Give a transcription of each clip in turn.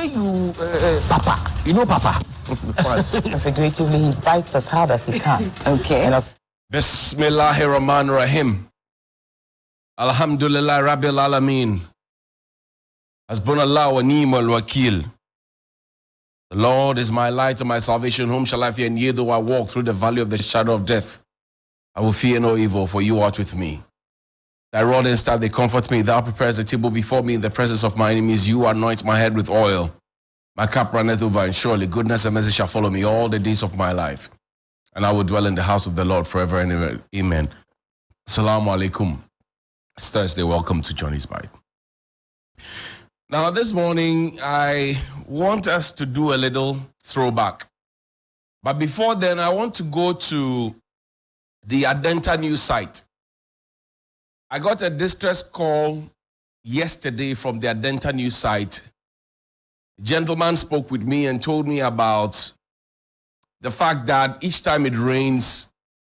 You, Papa, you know Papa. Figuratively, he bites as hard as he can. Okay. Bismillahirrahmanirrahim. Alhamdulillah Rabbil Alameen. Hasbunallah wa ni'mal wakil. The Lord is my light and my salvation. Whom shall I fear? And yea, though I walk through the valley of the shadow of death, I will fear no evil, for you art with me. Thy rod and staff, they comfort me. Thou preparest a table before me in the presence of my enemies. You anoint my head with oil. My cup runneth over, and surely goodness and mercy shall follow me all the days of my life. And I will dwell in the house of the Lord forever and ever. Amen. Assalamu alaikum. It's Thursday. Welcome to Johnny's Bite. Now, this morning, I want us to do a little throwback. But before then, I want to go to the Adenta news site. I got a distress call yesterday from the Adenta news site. A gentleman spoke with me and told me about the fact that each time it rains,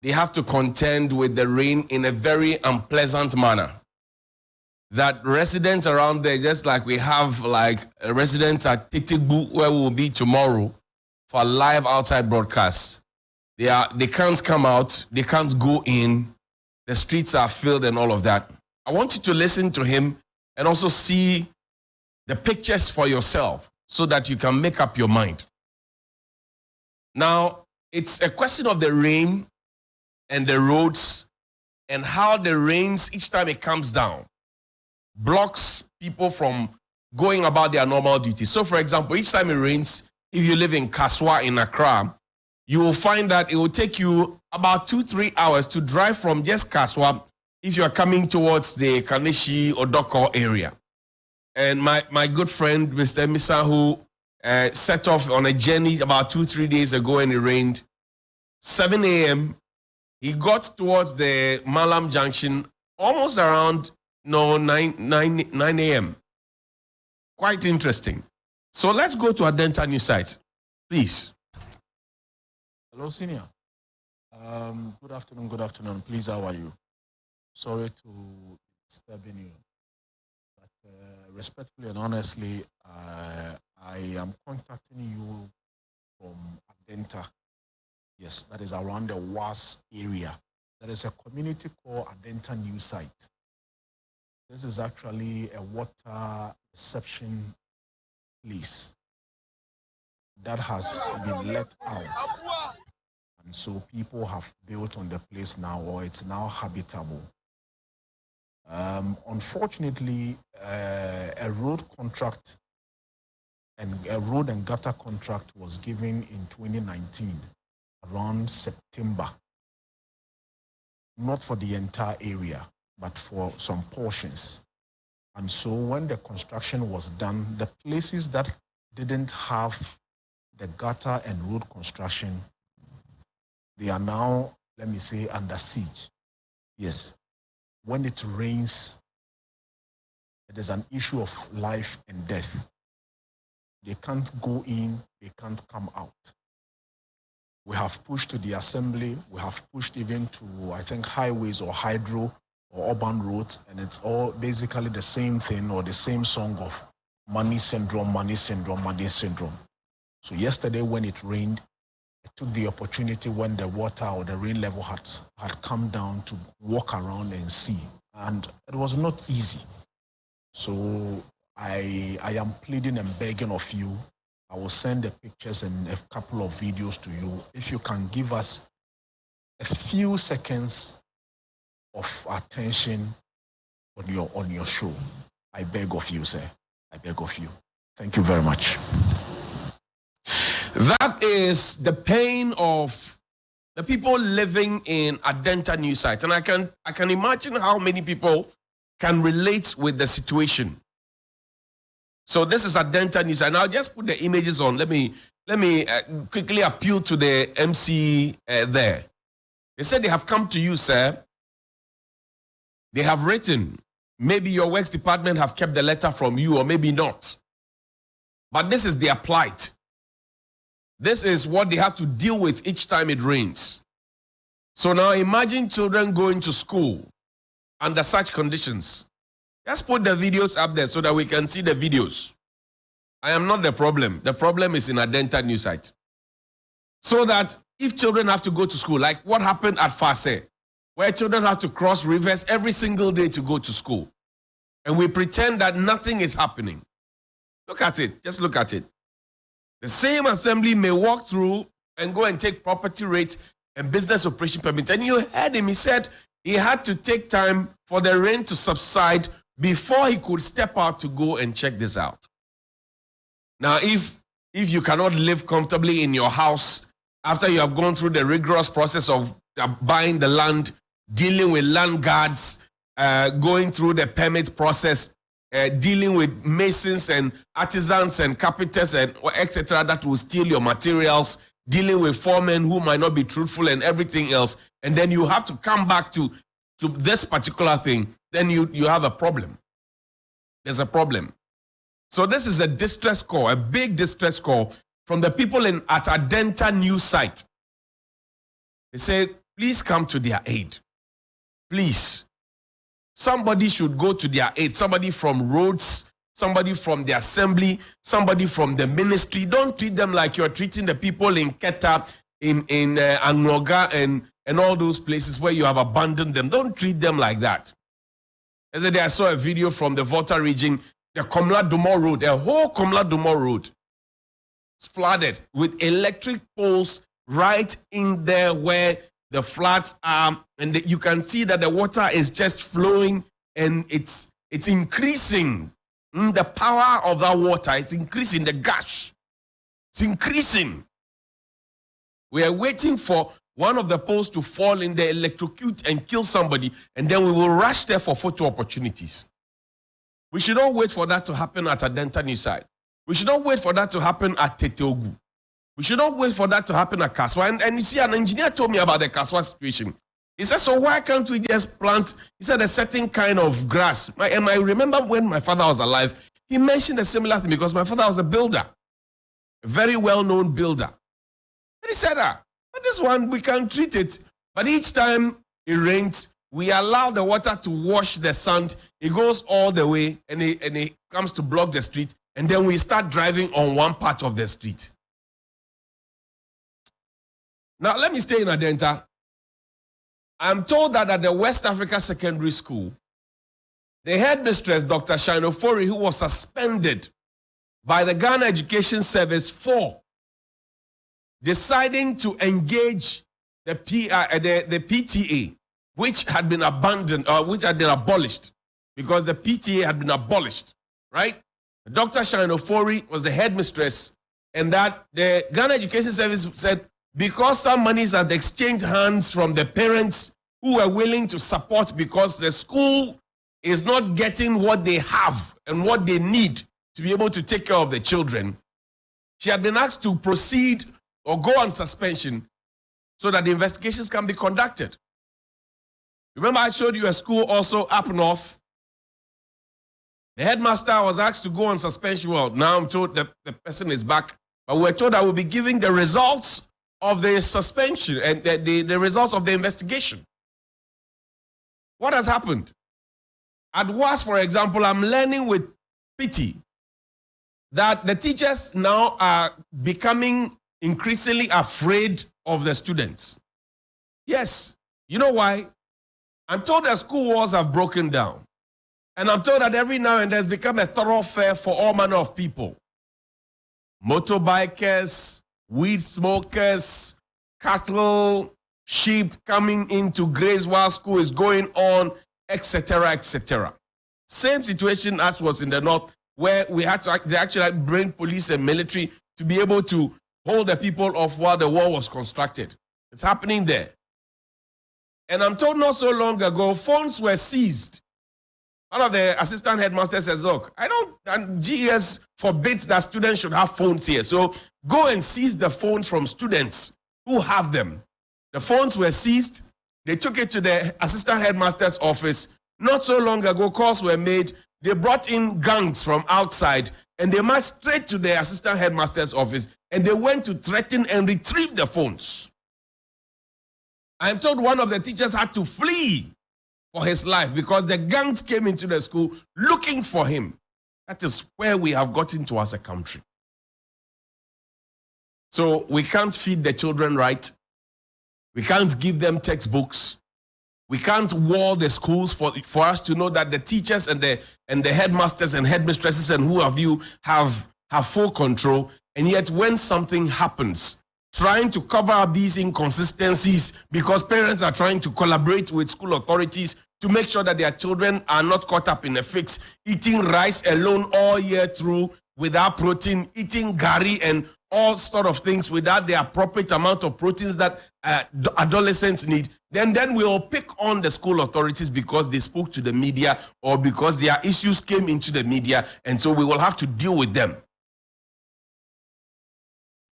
they have to contend with the rain in a very unpleasant manner. That residents around there, just like we have residents at Titikbu, where we will be tomorrow for a live outside broadcast. They can't come out, they can't go in, the streets are filled and all of that. I want you to listen to him and also see the pictures for yourself so that you can make up your mind. Now, it's a question of the rain and the roads and how the rains, each time it comes down, blocks people from going about their normal duties. So, for example, each time it rains, if you live in Kaswa in Accra, you will find that it will take you about 2-3 hours to drive from just Kaswa if you are coming towards the Kaneshi or Doko area. And my good friend, Mr. Misa, who set off on a journey about 2-3 days ago and it rained, 7 a.m., he got towards the Malam Junction almost around 9 a.m. Quite interesting. So let's go to Adenta news site, please. Hello, Senior. Good afternoon. Please, how are you? Sorry to disturbing you. But respectfully and honestly, I am contacting you from Adenta. Yes, that is around the WAS area. There is a community called Adenta News Site. This is actually a water reception place that has been let out. And so people have built on the place now, or it's now habitable. Unfortunately, a road and gutter contract was given in 2019, around September. Not for the entire area, but for some portions. And so when the construction was done, the places that didn't have the gutter and road construction, they are now, let me say, under siege. Yes, when it rains, it is an issue of life and death. They can't go in, they can't come out. We have pushed to the assembly, we have pushed even to, I think, highways or hydro or urban roads, and it's all basically the same thing or the same song of money syndrome, money syndrome, money syndrome. So yesterday when it rained, I took the opportunity when the water or the rain level had come down to walk around and see. And it was not easy. So I am pleading and begging of you. I will send the pictures and a couple of videos to you. If you can give us a few seconds of attention on your show. I beg of you, sir. I beg of you. Thank you very much. That is the pain of the people living in Adenta news sites. And I can imagine how many people can relate with the situation. So this is Adenta news. And I'll just put the images on. Let me quickly appeal to the MC there. They said they have come to you, sir. They have written. Maybe your works department have kept the letter from you, or maybe not. But this is their plight. This is what they have to deal with each time it rains. So now imagine children going to school under such conditions. Just put the videos up there so that we can see the videos. I am not the problem. The problem is in Adenta New Site. So that if children have to go to school, like what happened at Fase, where children have to cross rivers every single day to go to school, and we pretend that nothing is happening. Look at it. Just look at it. The same assembly may walk through and go and take property rates and business operation permits. And you heard him. He said he had to take time for the rain to subside before he could step out to go and check this out. Now, if you cannot live comfortably in your house after you have gone through the rigorous process of buying the land, dealing with land guards, going through the permit process, dealing with masons and artisans and carpenters and etc. that will steal your materials, dealing with foremen who might not be truthful and everything else, and then you have to come back to this particular thing, then you have a problem. There's a problem. So this is a distress call, a big distress call from the people at Adenta New Site. They say, please come to their aid. Please. Somebody should go to their aid. Somebody from roads, somebody from the assembly, somebody from the ministry. Don't treat them like you're treating the people in Keta, in Anoga, and all those places where you have abandoned them. Don't treat them like that. Yesterday, I saw a video from the Volta region, the Komla Dumor Road, the whole Komla Dumor Road. It's flooded with electric poles right in there where the floods are, and you can see that the water is just flowing, and it's increasing. The power of that water, it's increasing, the gush. It's increasing. We are waiting for one of the poles to fall in there, electrocute and kill somebody, and then we will rush there for photo opportunities. We should not wait for that to happen at Adenta New Site. We should not wait for that to happen at Teteogu. We should not wait for that to happen at Kaswa. And you see, an engineer told me about the Kaswa situation. He said, so why can't we just plant, he said, a certain kind of grass? And I remember when my father was alive, he mentioned a similar thing because my father was a builder, a very well-known builder. And he said, but this one, we can treat it. But each time it rains, we allow the water to wash the sand. It goes all the way, and it comes to block the street. And then we start driving on one part of the street. Now, let me stay in Adenta. I'm told that at the West Africa Secondary School, the headmistress, Dr. Shinofori, who was suspended by the Ghana Education Service for deciding to engage the PTA, which had been abandoned, or which had been abolished, because the PTA had been abolished, right? Dr. Shinofori was the headmistress, and that the Ghana Education Service said, because some monies had exchanged hands from the parents who were willing to support because the school is not getting what they have and what they need to be able to take care of the children, she had been asked to proceed or go on suspension so that the investigations can be conducted. Remember, I showed you a school also up north. The headmaster was asked to go on suspension. Well, now I'm told that the person is back, but we're told that we'll be giving the results of the suspension and the results of the investigation. What has happened? At WAS, for example, I'm learning with pity that the teachers now are becoming increasingly afraid of the students. Yes. You know why? I'm told that school walls have broken down. And I'm told that every now and then it's become a thoroughfare for all manner of people. Motorbikers, weed smokers, cattle, sheep coming into graze while school is going on, etc., etc. Same situation as was in the north, where we had to they actually bring police and military to be able to hold the people off while the wall was constructed. It's happening there. And I'm told not so long ago, phones were seized. One of the assistant headmasters says, look, and GES forbids that students should have phones here. So go and seize the phones from students who have them. The phones were seized. They took it to the assistant headmaster's office. Not so long ago, calls were made. They brought in gangs from outside, and they marched straight to the assistant headmaster's office, and they went to threaten and retrieve the phones. I'm told one of the teachers had to flee for his life because the gangs came into the school looking for him. That is where we have gotten to as a country. So we can't feed the children right. We can't give them textbooks. We can't wall the schools for us to know that the teachers and the headmasters and headmistresses and who have you have full control. And yet when something happens, trying to cover up these inconsistencies because parents are trying to collaborate with school authorities to make sure that their children are not caught up in a fix, eating rice alone all year through without protein, eating gari and all sort of things without the appropriate amount of proteins that adolescents need, then we'll pick on the school authorities because they spoke to the media or because their issues came into the media, and so we will have to deal with them.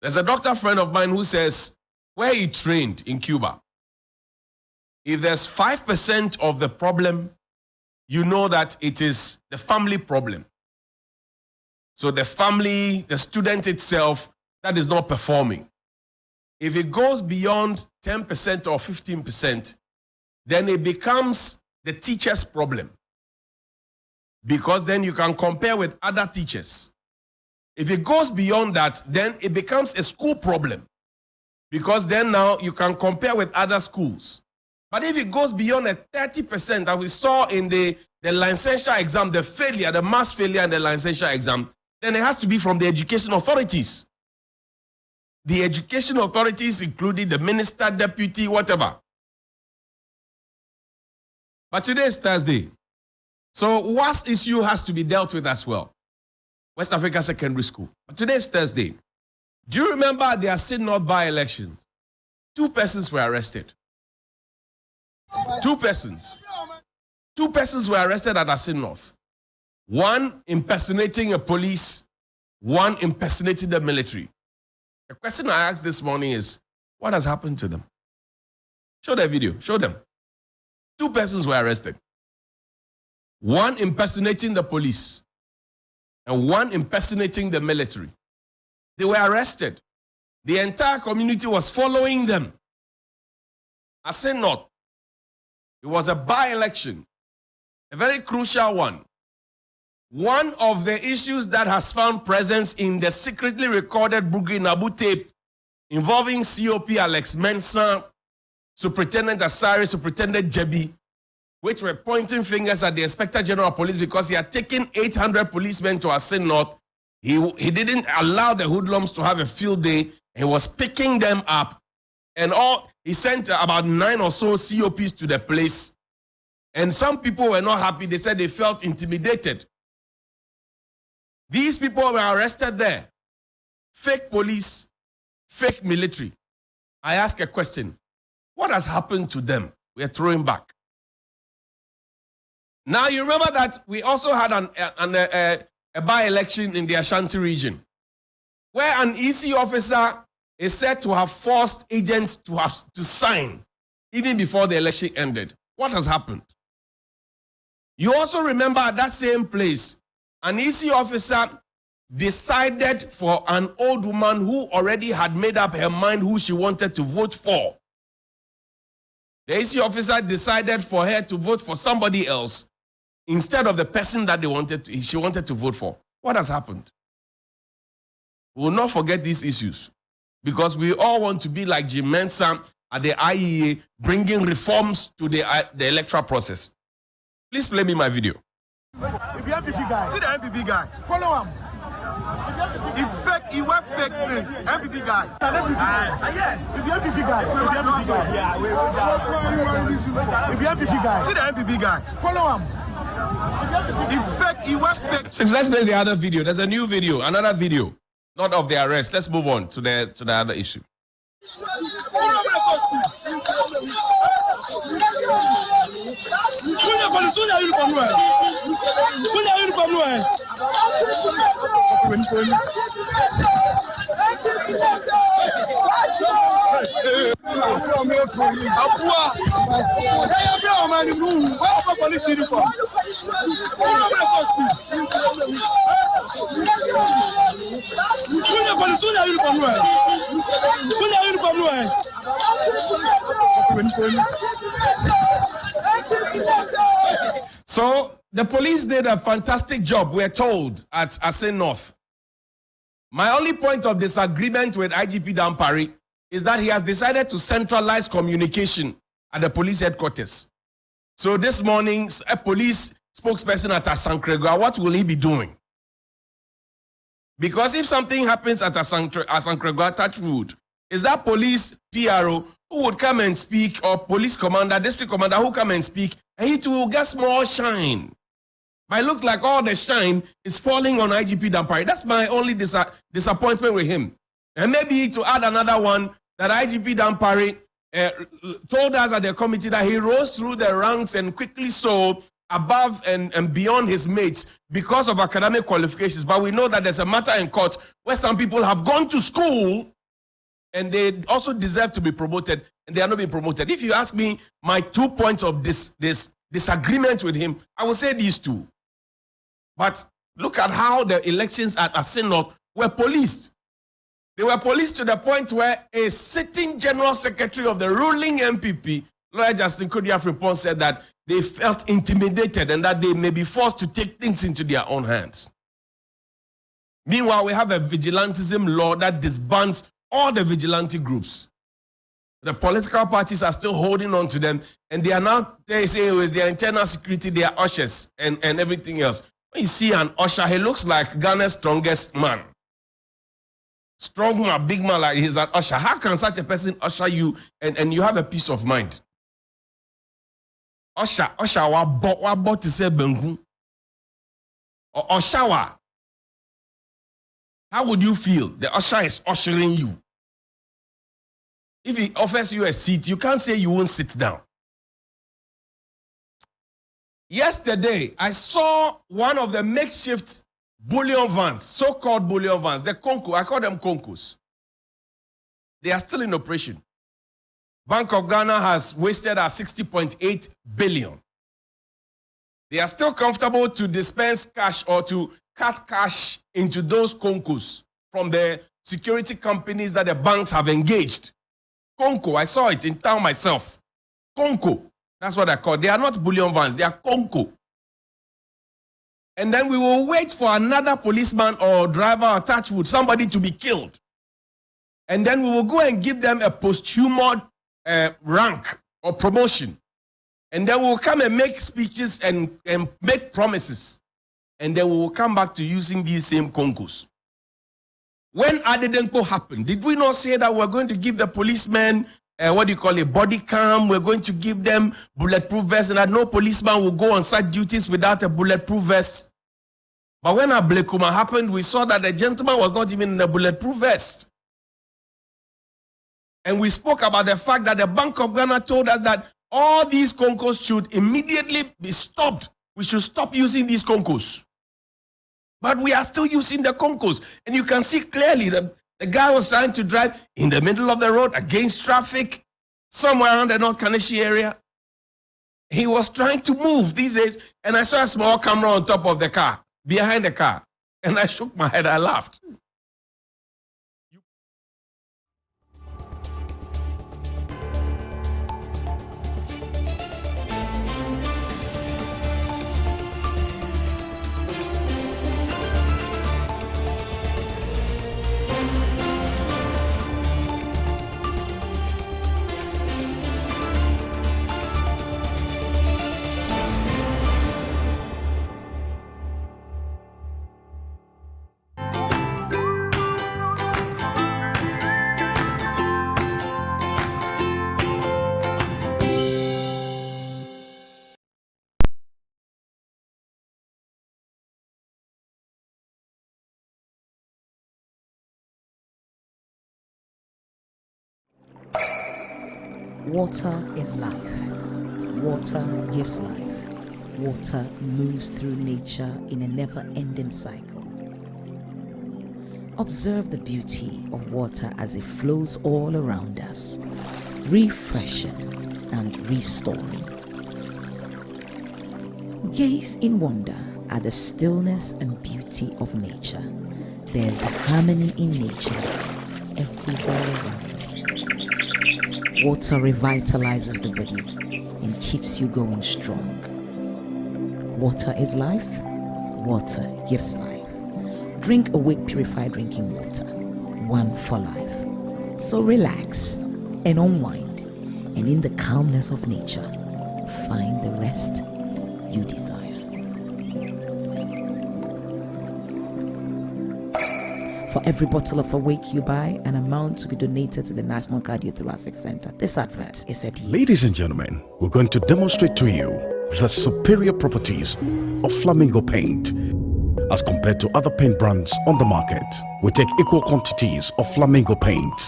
There's a doctor friend of mine who says where he trained in Cuba, if there's 5% of the problem, you know that it is the family problem. So the family, the student itself, that is not performing. If it goes beyond 10% or 15%, then it becomes the teacher's problem. Because then you can compare with other teachers. If it goes beyond that, then it becomes a school problem. Because then now you can compare with other schools. But if it goes beyond a 30% that we saw in the licensure exam, the failure, the mass failure in the licensure exam, then it has to be from the education authorities. The education authorities, including the minister, deputy, whatever. But today is Thursday. So WAS issue has to be dealt with as well. West Africa Secondary School. But today is Thursday. Do you remember the Asin North by-elections? 2 persons were arrested. 2 persons. 2 persons were arrested at Asin North. One impersonating a police, one impersonating the military. The question I asked this morning is, what has happened to them? Show the video. Show them. 2 persons were arrested. One impersonating the police and one impersonating the military. They were arrested. The entire community was following them. I say not. It was a by-election, a very crucial one. One of the issues that has found presence in the secretly recorded Bugri Nabu tape involving COP Alex Mensah, Superintendent Asari, Superintendent Jebi, which were pointing fingers at the Inspector General of Police because he had taken 800 policemen to Asin North. He didn't allow the hoodlums to have a field day. He was picking them up. And he sent about 9 or so COPs to the place. And some people were not happy. They said they felt intimidated. These people were arrested there. Fake police, fake military. I ask a question. What has happened to them? We are throwing back. Now you remember that we also had a by-election in the Ashanti region where an EC officer is said to have forced agents to sign even before the election ended. What has happened? You also remember at that same place, an EC officer decided for an old woman who already had made up her mind who she wanted to vote for. The EC officer decided for her to vote for somebody else instead of the person that she wanted to vote for. What has happened? We will not forget these issues because we all want to be like Jim Mensah at the IEA, bringing reforms to the electoral process. Please play me my video. If you MPP guy, see the MPP guy. Follow him. He work fake things. MPP guy. Yes. If you MPP guy, if you MPP guy, see the MPP guy. Follow him. He works fake. So let's play the other video. There's a new video, another video, not of the arrest. Let's move on to the other issue. So The police did a fantastic job, we're told, at Asin North. My only point of disagreement with IGP Dampari is that he has decided to centralize communication at the police headquarters. So this morning, a police spokesperson at Asankregua, what will he be doing? Because if something happens at Asankregua, touch wood, is that police PRO who would come and speak, or police commander, district commander who come and speak, and he too will get small shine. But it looks like all the shine is falling on IGP Dampari. That's my only disappointment with him. And maybe to add another one, that IGP Dampari told us at the committee that he rose through the ranks and quickly so above and beyond his mates because of academic qualifications. But we know that there's a matter in court where some people have gone to school and they also deserve to be promoted, and they are not being promoted. If you ask me my 2 points of this disagreement with him, I will say these two. But look at how the elections at Asin North were policed. They were policed to the point where a sitting general secretary of the ruling MPP, Lawyer Justin Kodia Frimpong, said that they felt intimidated and that they may be forced to take things into their own hands. Meanwhile, we have a vigilantism law that disbands all the vigilante groups. The political parties are still holding on to them, and they are now saying it was their internal security, their ushers, and everything else. When you see an usher, he looks like Ghana's strongest man. Strong man, big man, like he's an usher. How can such a person usher you and you have a peace of mind? Usher wa bought to say bengu. Or usher. How would you feel? The usher is ushering you. If he offers you a seat, you can't say you won't sit down. Yesterday, I saw one of the makeshift bullion vans, so-called bullion vans, the Conco, I call them Concos. They are still in operation. Bank of Ghana has wasted 60.8 billion. They are still comfortable to dispense cash or to cut cash into those Concos from the security companies that the banks have engaged. Conco, I saw it in town myself. Conco, that's what I call. They are not bullion vans, they are Conco. And then we will wait for another policeman or driver or touchwood, somebody to be killed. And then we will go and give them a posthumous rank or promotion. And then we will come and make speeches and make promises. And then we will come back to using these same Concos. When Adedenko happened, did we not say that we're going to give the policemen, body cam, we're going to give them bulletproof vests, and that no policeman will go on such duties without a bulletproof vest? But when Ablekuma happened, we saw that the gentleman was not even in a bulletproof vest. And we spoke about the fact that the Bank of Ghana told us that all these Concos should immediately be stopped. We should stop using these Concos. But we are still using the Concos. And you can see clearly that the guy was trying to drive in the middle of the road against traffic, somewhere around the North Kaneshie area. He was trying to move these days, and I saw a small camera on top of the car, behind the car. And I shook my head, I laughed. Water is life. Water gives life. Water moves through nature in a never-ending cycle. Observe the beauty of water as it flows all around us, refreshing and restoring. Gaze in wonder at the stillness and beauty of nature. There's harmony in nature everywhere around. Water revitalizes the body and keeps you going strong. Water is life. Water gives life. Drink Awake Purified Drinking Water. One for life. So relax and unwind, and in the calmness of nature, find the rest you desire. For every bottle of Awake you buy, an amount to be donated to the National Cardiothoracic Center. This advert is said here. Ladies and gentlemen, we're going to demonstrate to you the superior properties of Flamingo paint as compared to other paint brands on the market. We take equal quantities of Flamingo paint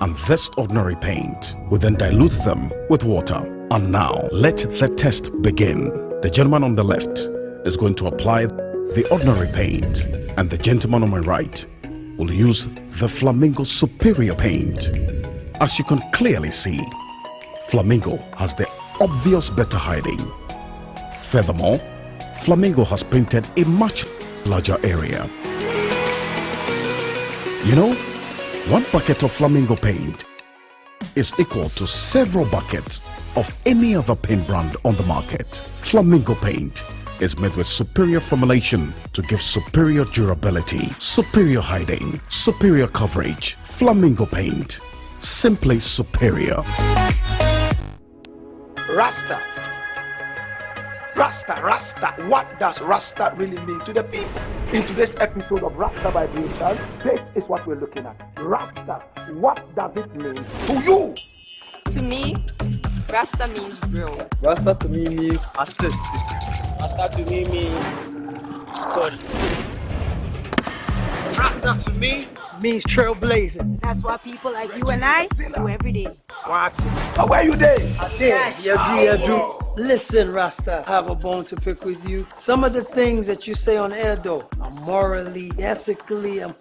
and this ordinary paint. We then dilute them with water. And now, let the test begin. The gentleman on the left is going to apply the ordinary paint, and the gentleman on my right will use the Flamingo Superior paint. As you can clearly see, Flamingo has the obvious better hiding. Furthermore, Flamingo has painted a much larger area. You know, one bucket of Flamingo paint is equal to several buckets of any other paint brand on the market. Flamingo paint is made with superior formulation to give superior durability, superior hiding, superior coverage. Flamingo paint, simply superior. Rasta. Rasta, Rasta. What does Rasta really mean to the people? In today's episode of Rasta Vibration, this is what we're looking at. Rasta, what does it mean to you? To me, Rasta means real. Rasta to me means artistic. Rasta to me means study. Rasta to me means trailblazing. That's what people like you and I do every day. What? Where you there? I do. Listen, Rasta, I have a bone to pick with you. Some of the things that you say on air, though, are morally, ethically, and